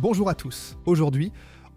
Bonjour à tous. Aujourd'hui,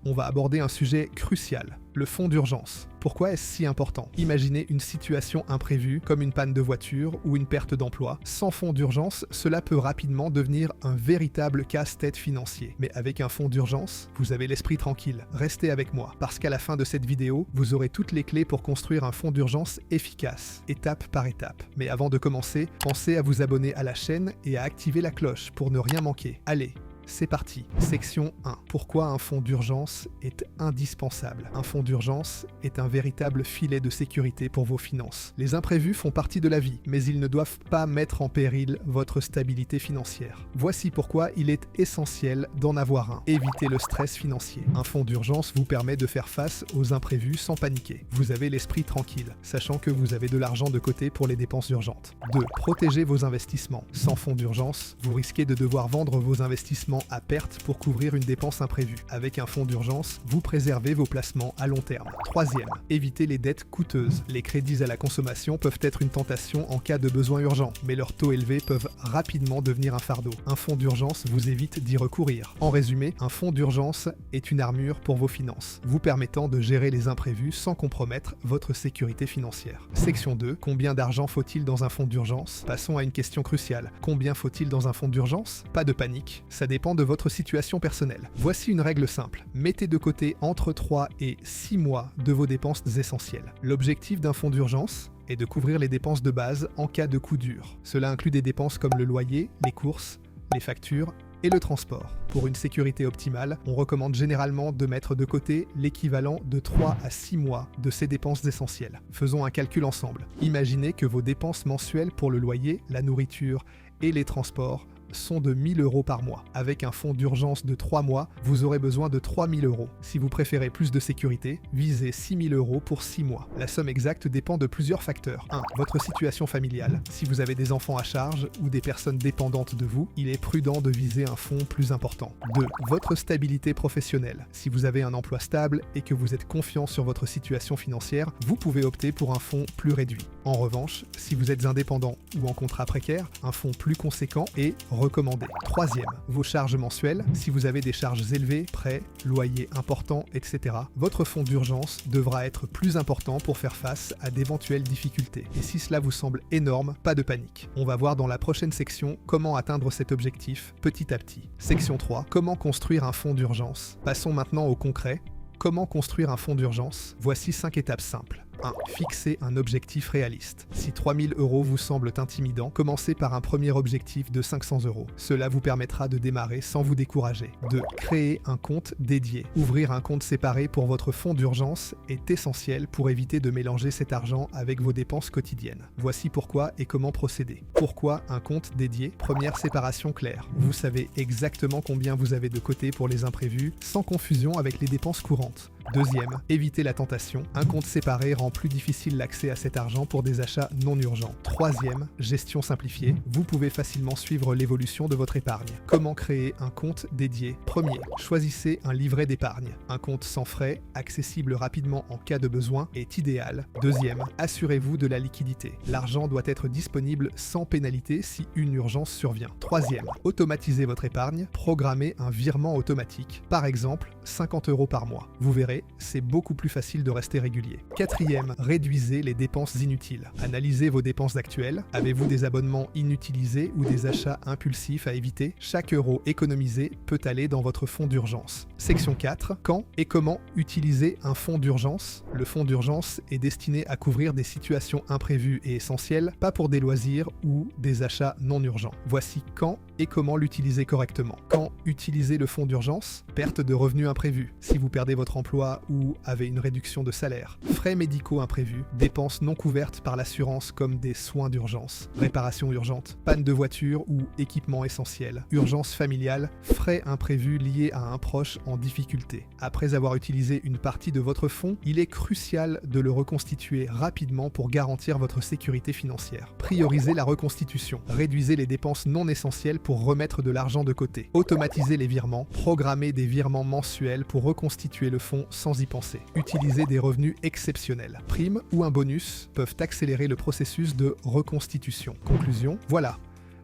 on va aborder un sujet crucial, le fonds d'urgence. Pourquoi est-ce si important? Imaginez une situation imprévue, comme une panne de voiture ou une perte d'emploi. Sans fonds d'urgence, cela peut rapidement devenir un véritable casse-tête financier. Mais avec un fonds d'urgence, vous avez l'esprit tranquille. Restez avec moi, parce qu'à la fin de cette vidéo, vous aurez toutes les clés pour construire un fonds d'urgence efficace, étape par étape. Mais avant de commencer, pensez à vous abonner à la chaîne et à activer la cloche pour ne rien manquer. Allez, c'est parti. Section 1. Pourquoi un fonds d'urgence est indispensable? Un fonds d'urgence est un véritable filet de sécurité pour vos finances. Les imprévus font partie de la vie, mais ils ne doivent pas mettre en péril votre stabilité financière. Voici pourquoi il est essentiel d'en avoir un. Évitez le stress financier. Un fonds d'urgence vous permet de faire face aux imprévus sans paniquer. Vous avez l'esprit tranquille, sachant que vous avez de l'argent de côté pour les dépenses urgentes. 2. Protégez vos investissements. Sans fonds d'urgence, vous risquez de devoir vendre vos investissements à perte pour couvrir une dépense imprévue. Avec un fonds d'urgence, vous préservez vos placements à long terme. 3. Évitez les dettes coûteuses. Les crédits à la consommation peuvent être une tentation en cas de besoin urgent, mais leurs taux élevés peuvent rapidement devenir un fardeau. Un fonds d'urgence vous évite d'y recourir. En résumé, un fonds d'urgence est une armure pour vos finances, vous permettant de gérer les imprévus sans compromettre votre sécurité financière. Section 2. Combien d'argent faut-il dans un fonds d'urgence? Passons à une question cruciale. Combien faut-il dans un fonds d'urgence? Pas de panique, ça dépend de votre situation personnelle. Voici une règle simple. Mettez de côté entre 3 et 6 mois de vos dépenses essentielles. L'objectif d'un fonds d'urgence est de couvrir les dépenses de base en cas de coup dur. Cela inclut des dépenses comme le loyer, les courses, les factures et le transport. Pour une sécurité optimale, on recommande généralement de mettre de côté l'équivalent de 3 à 6 mois de ces dépenses essentielles. Faisons un calcul ensemble. Imaginez que vos dépenses mensuelles pour le loyer, la nourriture et les transports sont de 1 000 € par mois. Avec un fonds d'urgence de 3 mois, vous aurez besoin de 3 000 €. Si vous préférez plus de sécurité, visez 6 000 € pour 6 mois. La somme exacte dépend de plusieurs facteurs. 1. Votre situation familiale. Si vous avez des enfants à charge ou des personnes dépendantes de vous, il est prudent de viser un fonds plus important. 2. Votre stabilité professionnelle. Si vous avez un emploi stable et que vous êtes confiant sur votre situation financière, vous pouvez opter pour un fonds plus réduit. En revanche, si vous êtes indépendant ou en contrat précaire, un fonds plus conséquent est recommandé. 3. Vos charges mensuelles. Si vous avez des charges élevées, prêts, loyers importants, etc., votre fonds d'urgence devra être plus important pour faire face à d'éventuelles difficultés. Et si cela vous semble énorme, pas de panique. On va voir dans la prochaine section comment atteindre cet objectif petit à petit. Section 3. Comment construire un fonds d'urgence? Passons maintenant au concret. Comment construire un fonds d'urgence? Voici 5 étapes simples. 1. Fixez un objectif réaliste. Si 3 000 € vous semblent intimidants, commencez par un premier objectif de 500 €. Cela vous permettra de démarrer sans vous décourager. 2. Créez un compte dédié. Ouvrir un compte séparé pour votre fonds d'urgence est essentiel pour éviter de mélanger cet argent avec vos dépenses quotidiennes. Voici pourquoi et comment procéder. Pourquoi un compte dédié? Première séparation claire. Vous savez exactement combien vous avez de côté pour les imprévus, sans confusion avec les dépenses courantes. 2. Évitez la tentation. Un compte séparé rend plus difficile l'accès à cet argent pour des achats non urgents. 3. Gestion simplifiée. Vous pouvez facilement suivre l'évolution de votre épargne. Comment créer un compte dédié? 1. Choisissez un livret d'épargne. Un compte sans frais, accessible rapidement en cas de besoin, est idéal. 2. Assurez-vous de la liquidité. L'argent doit être disponible sans pénalité si une urgence survient. 3. Automatisez votre épargne. Programmez un virement automatique. Par exemple, 50 € par mois. Vous verrez, c'est beaucoup plus facile de rester régulier. 4. Réduisez les dépenses inutiles. Analysez vos dépenses actuelles. Avez-vous des abonnements inutilisés ou des achats impulsifs à éviter? Chaque euro économisé peut aller dans votre fonds d'urgence. Section 4. Quand et comment utiliser un fonds d'urgence? Le fonds d'urgence est destiné à couvrir des situations imprévues et essentielles, pas pour des loisirs ou des achats non urgents. Voici quand et comment l'utiliser correctement. Quand utiliser le fonds d'urgence? Perte de revenus imprévus. Si vous perdez votre emploi ou avez une réduction de salaire. Frais médicaux imprévus, dépenses non couvertes par l'assurance comme des soins d'urgence, réparation urgente, panne de voiture ou équipement essentiel, urgence familiale, frais imprévus liés à un proche en difficulté. Après avoir utilisé une partie de votre fonds, il est crucial de le reconstituer rapidement pour garantir votre sécurité financière. Priorisez la reconstitution. Réduisez les dépenses non essentielles pour remettre de l'argent de côté. Automatisez les virements. Programmez des virements mensuels pour reconstituer le fonds sans y penser. Utilisez des revenus exceptionnels. Primes ou un bonus peuvent accélérer le processus de reconstitution. Conclusion, voilà.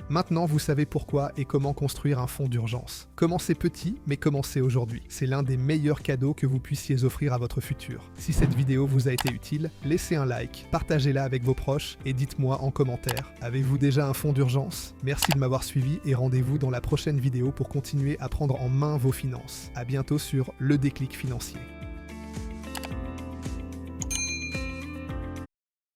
Maintenant, vous savez pourquoi et comment construire un fonds d'urgence. Commencez petit, mais commencez aujourd'hui. C'est l'un des meilleurs cadeaux que vous puissiez offrir à votre futur. Si cette vidéo vous a été utile, laissez un like, partagez-la avec vos proches et dites-moi en commentaire, avez-vous déjà un fonds d'urgence? Merci de m'avoir suivi et rendez-vous dans la prochaine vidéo pour continuer à prendre en main vos finances. À bientôt sur Le Déclic Financier.